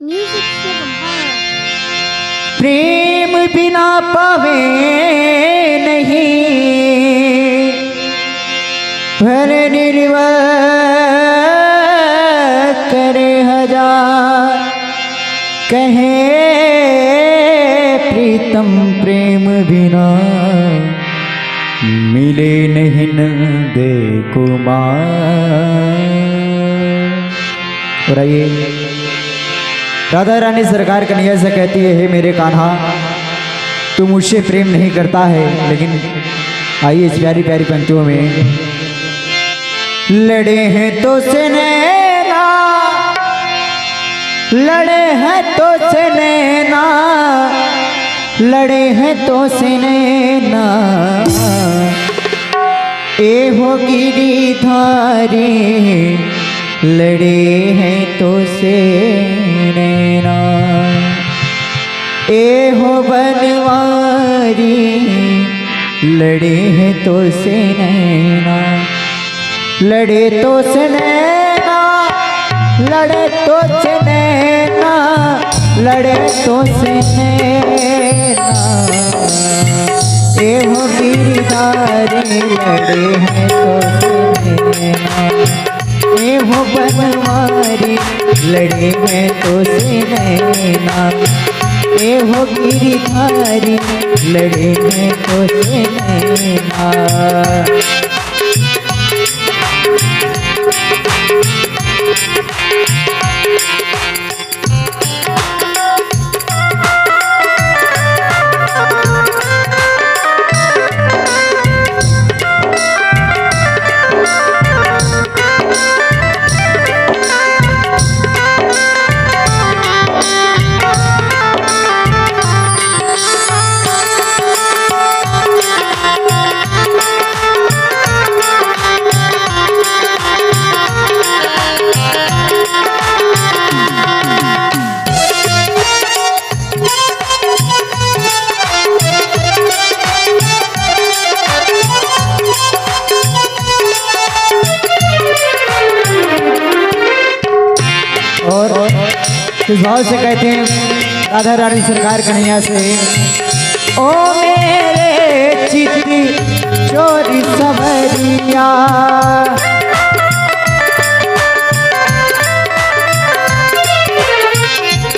Music से बम्बारा। प्रेम बिना पावे नहीं भर निर्वाह करे हजार कहे प्रीतम प्रेम बिना मिले नहीं नंदे कुमार। और आइए राधा रानी सरकार कन्हैया से कहती है, हे मेरे कान्हा तू मुझसे प्रेम नहीं करता है, लेकिन आइए इस प्यारी प्यारी पंक्तियों में। लड़े हैं तो से नैना, लड़े हैं तो से नैना, लड़े हैं तो से नैना, ए हो गिरिधारी लड़े हैं तो से नैना, ए हो बनवारी लड़े हैं तो से नैना, लड़े तो से नैना, लड़े तो से नैना, लड़े तो से नैना, ए हो गिरधारी लड़े हैं तो से नैना, ए हो बनवारी लड़े हैं तो से नैना, ए हो गिरधारी लड़े हैं तो से नैना। इस भाव से कहते हैं राधा रानी सरकार कन्हैया से, ओ मेरे चित्ती चोरी सवरिया,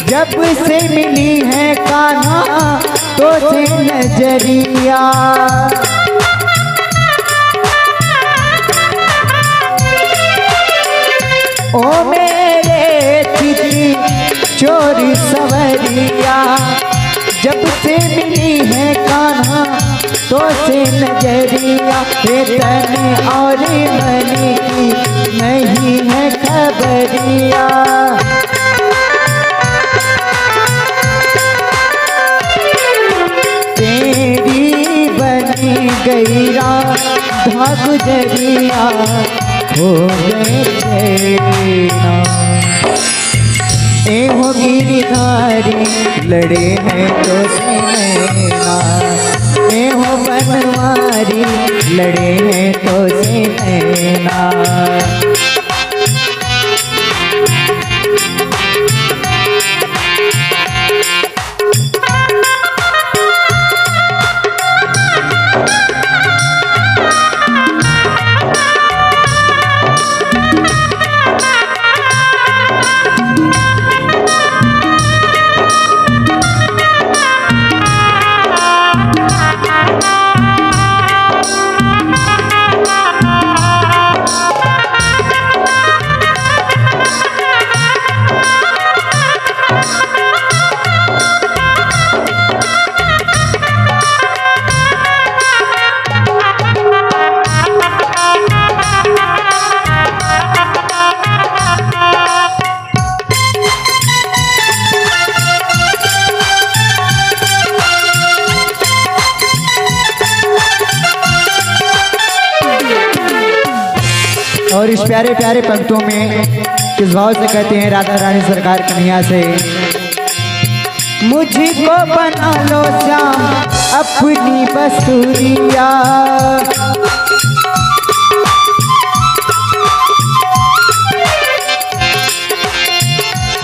जब से मिली है कान्हा तो से नजरिया, ओ मेरे चित्ती चोरी सवरिया, जब से मिली है कान्हा तो से नजरिया, तन और मन की नहीं है खबरिया, तेरी बनी गई राधा गुजरिया हो गए ना, ए हो गिरधारी लड़े हैं तो से नैना, ए हो बनवारी लड़े हैं तो से नैना। और इस प्यारे प्यारे पंक्तों में किस भाव से कहते हैं राधा रानी सरकार कन्हैया से, मुझको बना लो श्याम अपनी बसुरिया,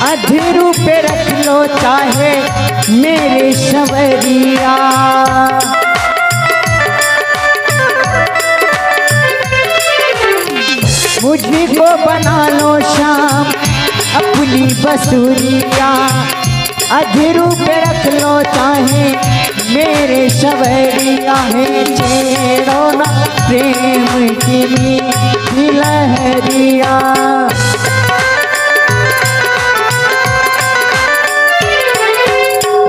अधीरू पे रख लो चाहे मेरे सवरिया, मुझी को बना लो शाम अपनी बसुरिया। अधीरू पे रख लो चाहे मेरे सवरिया है, छेड़ो ना प्रेम की मीठी लहरिया।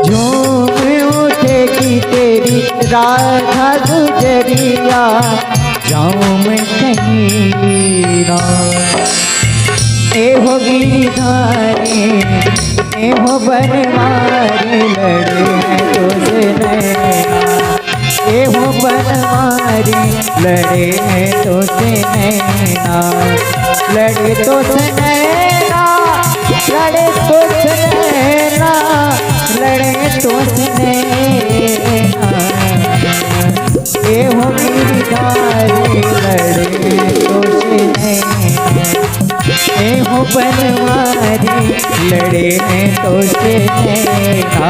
झूम उठेगी तेरी राधा गुजरिया, जाऊं मैं कहीं ना। ए हो गिरधारी ए हो बनवारी, लड़े हैं तुझसे नैना। ए हो बनवारी लड़े हैं तुझसे नैना, लड़े तुझसे नैना, लड़े तुझसे नैना, लड़े तुझसे नैना। ए हो गिरधारी लड़े तुझसे नैना, ए हो बनवारी लड़े हैं तुझसे नैना।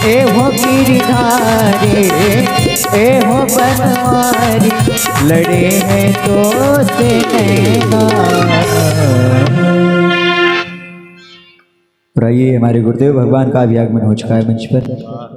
ए हो गिरधारी ए हो बनवारी लड़े हैं तुझसे नैना। और आइए हमारे गुरुदेव भगवान का भी आगमन हो चुका है मंच पर।